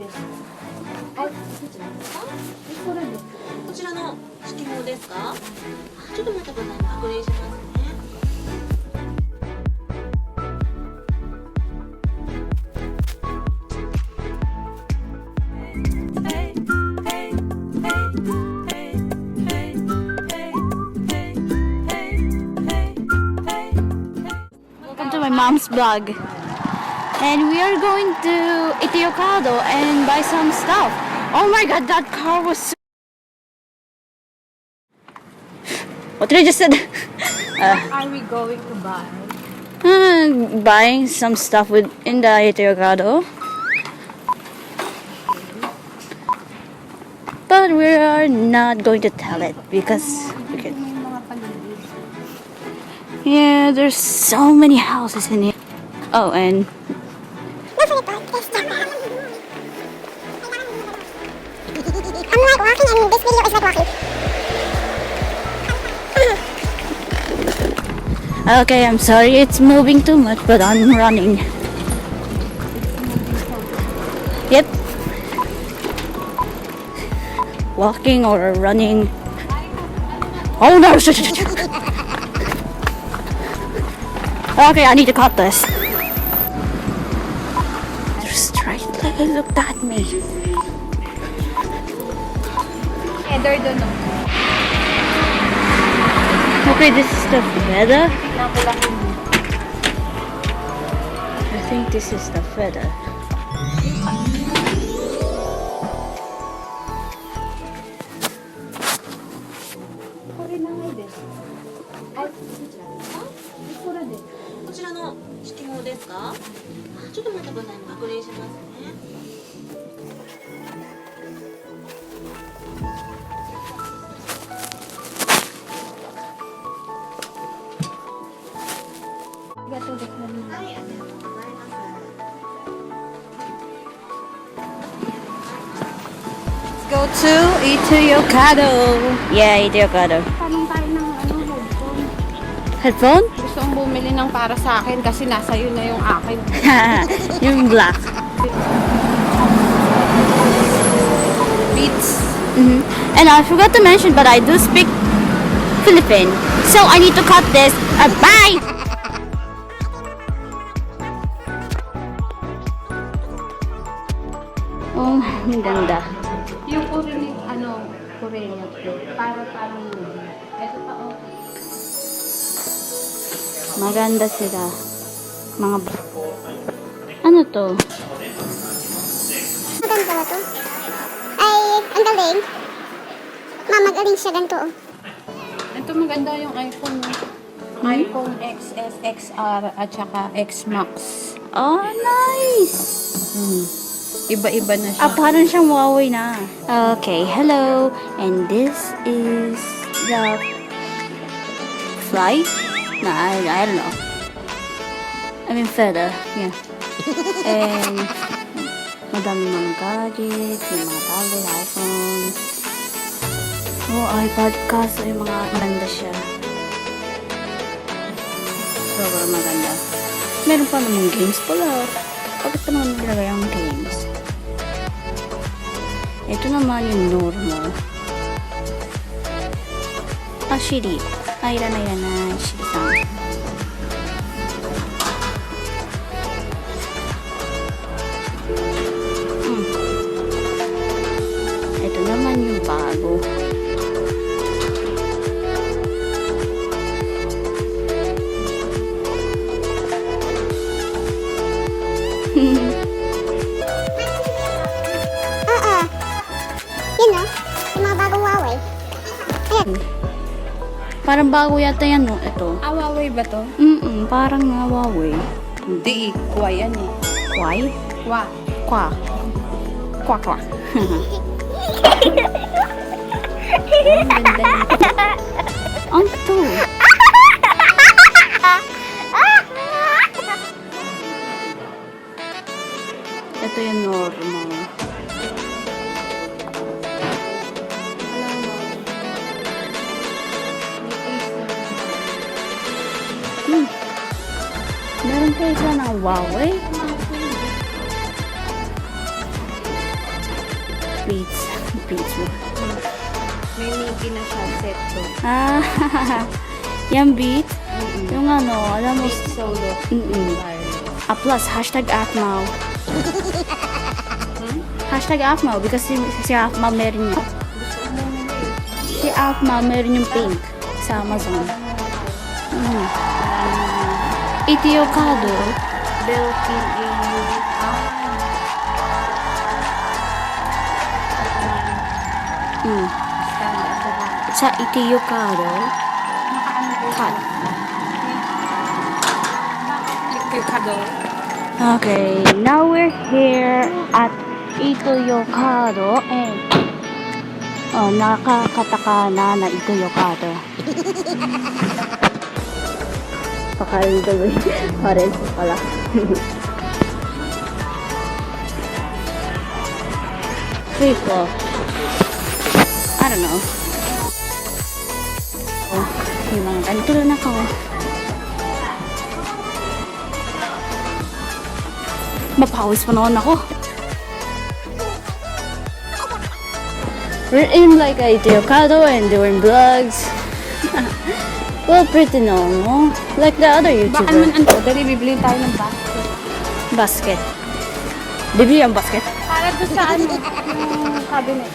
はい、どちらですか？これです。こちらの指揮法ですか？ちょっと待ってくださいね。確認しますね。Welcome to my mom's vlog. And we are going to Itiocado and buy some stuff. Oh my god, that car was so... What did I just said? What are we going to buy? Buying some stuff in the Itiocado. But we are not going to tell it because we can... Yeah, there's so many houses in here. Oh, and I'm like walking and this video is like walking. okay, I'm sorry it's moving too much, but I'm running. Yep. Walking or running. Oh no! Okay, I need to cut this. They're straight. Look at me. Heather doon no. Okay, this is the feather. I think this is the feather. Koちらの指揮法ですか？ちょっと待ってくださいね。確認しますね。ありがとうございます。はい、ありがとうございます。Let's go to Itiocado. Yeah, Itiocado. Tanong tayo ng headphone. Headphone? Gusto kong bumili ng para sa akin kasi nasa yun na yung akin. Yung black. Beats. And I forgot to mention, but I do speak Philippine. So I need to cut this. Bye! Oh, ang ganda. Yung Korean, Korean. Parang ito pa oh. Maganda sila. Mga... Ano to? Maganda ba to? Ay, ang galing. Mamagaling siya ganito oh. Ito maganda yung iPhone. iPhone XS, XR at saka X Max. Oh, nice! Iba-iba na siya. Parang siyang Huawei na. Okay, hello. And this is the fly? No, I don't know. I mean feather, yeah. And madami mga gadgets, yung mga tablet, iPhone. Oh, iPad kaso yung mga maganda siya. Sobrang maganda. Meron pa namang games pala. Bakit pa naman nilagay ang games? Ito naman yung normal. Shiri. Iran, Shiri-san. Ito naman yung bago. Oo. Yun no? Yung mga bagong Huawei. Ayan. Parang bago yata yan, no? Ito. Huawei ba to? Parang Huawei. Hindi, Kwa yan eh. Kwai? Kwa. Kwa. Kwa kwa. Ang to. Ito yung normal. Meron kayo sila ng Huawei? beats. Beats mo. May Mickey na siya, set to. Ah, yung beat. Yung ano, alam mo. Beat solo. Plus, hashtag Akmao. Hashtag Akmao because si Akmao meron yung si Akmao meron yung pink sa Amazon. Ito yung kado. Belkin Sa ito yung kado. Cut. Okay, now we're here at Ito Yokado and nakakataka na Ito Yokado. Pakain tuloy. Orange pala. Free flow. I don't know. Oh, yung mga ganito lang ako. Mapawis pa naman ako. We're in like a Yokado and doing vlogs. Well, pretty normal. Like the other Baka YouTuber. naman dali bibili tayo ng basket. Basket. Bibili ang basket. Para doon sa ano, yung cabinet.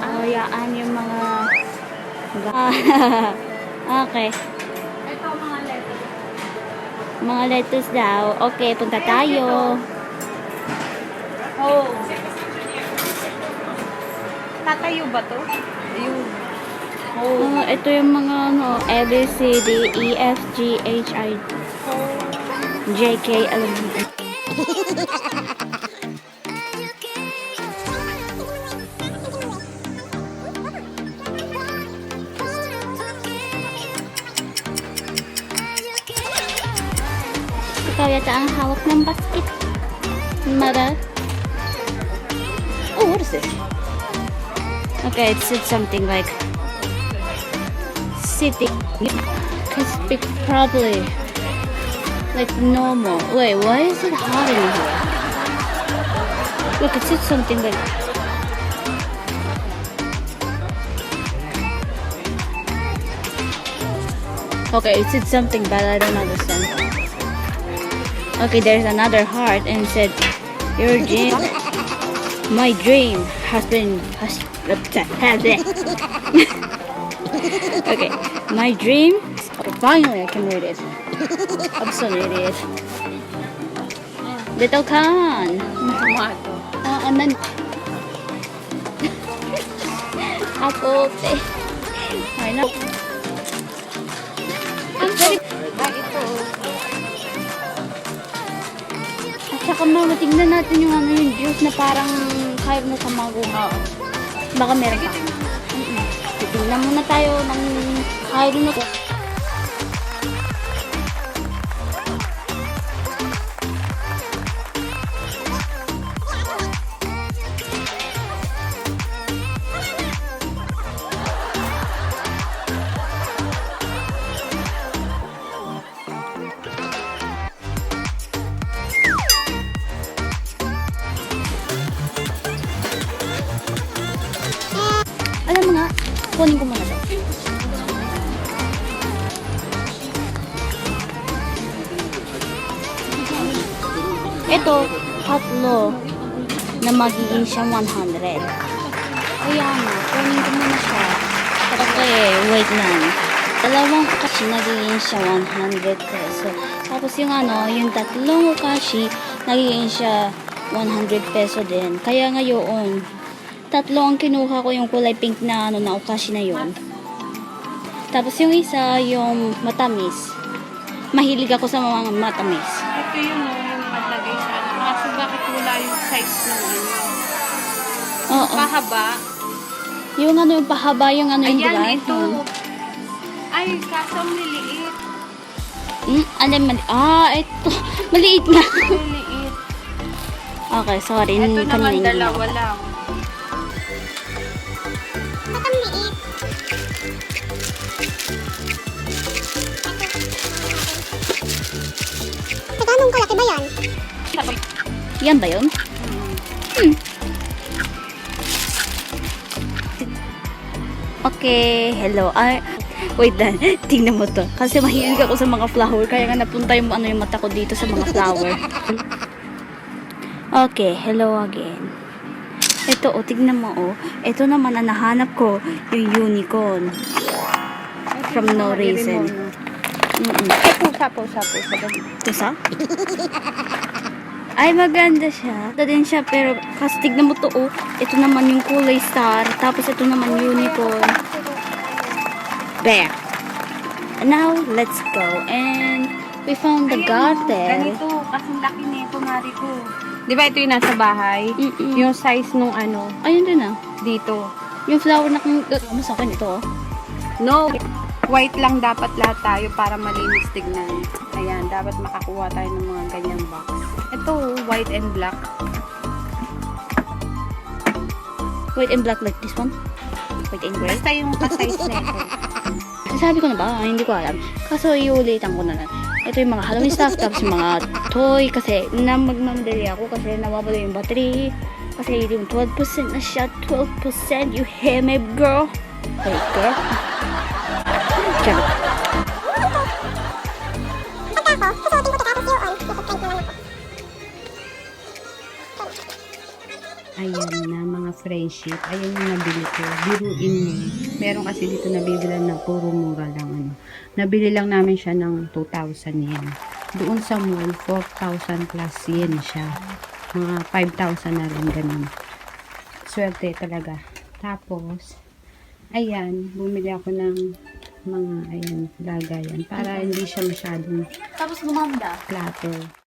Ayaan yung mga... okay. Ito mga letter. Mga lettuce daw. Okay, punta tayo. Oh. Tatayo ba to? Ayun. Oh. Ito yung mga ano, A, B, C, D, E, F, G, H, I, J, K, L, M, N. Ikaw yata ang hawak ng basket. Mother. Oh, what is this? Okay, it said something like sitting. Can speak properly. Like normal. Wait, why is it hot in here? Look, it said something like okay, it said something but I don't understand. Okay, there's another heart and it said your dream. My dream has been okay, my dream. Okay, finally I can read it. I'm so an idiot. Little Khan. Tomato. And then apple. I know. Ito. At saka mama, tingnan natin yung ano yung juice na parang kaya mo sa maguha. Baka meron pa. Titingnan muna tayo ng kaya na to. Alam mo nga, kunin ko muna to. Ito, tatlo na magiging siya 100. Ayan, kunin ko muna siya. Okay, wait lang. Dalawang ukashi nagiging siya 100 peso. Tapos yung ano, yung tatlong ukashi nagiging siya 100 peso din. Kaya ngayon, tatlo ang kinuha ko yung kulay pink na ano na ukashi na yun. Tapos yung isa, yung matamis. Mahilig ako sa mga matamis. Ito yung naglagay sa ano. Kaso bakit wala yung size ng ano? Oo. Pahaba. Yung ano yung pahaba, yung ano yung Ayan, diba? ito. Ay, kaso ang liliit. Ito. Maliit nga. Liliit. Okay, sorry. Ito naman Kanina dalawa lang. Ba't ang liit? Teka, anong kalaki ba yan? Yan ba yun? Okay, hello. Ay, wait lang. Tingnan mo to. Kasi mahilig ako sa mga flower. Kaya nga napunta yung yung mata ko dito sa mga flower. Okay, hello again. Ito, oh, tignan mo, oh. Ito naman, ang nahanap ko, yung unicorn. From no reason. Pusa. Pusa? Ay, maganda siya. Maganda din siya, pero kasi tignan mo to, oh. Ito naman yung kulay star. Tapos ito naman unicorn. There. Now, let's go. And we found the garden. Ganito, kasing laki nito, Mariko. Di ba ito yung nasa bahay? Mm-mm. Yung size nung ano, Ayun din, ah. dito. Yung flower na kung... Ano sa akin ito, oh. No, white lang dapat lahat tayo para malinis tignan. Ayan, dapat makakuha tayo ng mga ganyang box. Ito, white and black. White and black like this one. White and gray. Basta yung ka-size na ito. Sabi ko na ba? Ay, hindi ko alam. Kaso, iulitan ko na lang. Ito yung mga Halloween stuff, tapos yung mga toy. Kasi, magmamadali ako kasi nawawala yung battery. Kasi yung 12% na siya. 12%. You hear me, girl? Hey, girl? Charot. Pagka ako, susuotin ko ito tapos yung on. Napag-try ko lang ako. Ayan na mga friendship. Ayan yung nabili ko. Biruin mo. Meron kasi dito nabibilan na puro mura lang. Ano. Nabili lang namin siya ng 2,000 yen. Doon sa mall, 4,000 plus yen siya. Mga 5,000 na rin ganun. Swerte talaga. Tapos, ayan, bumili ako ng mga, ayan, lagayan. Para hindi siya masyadong Tapos gumanda. clutter.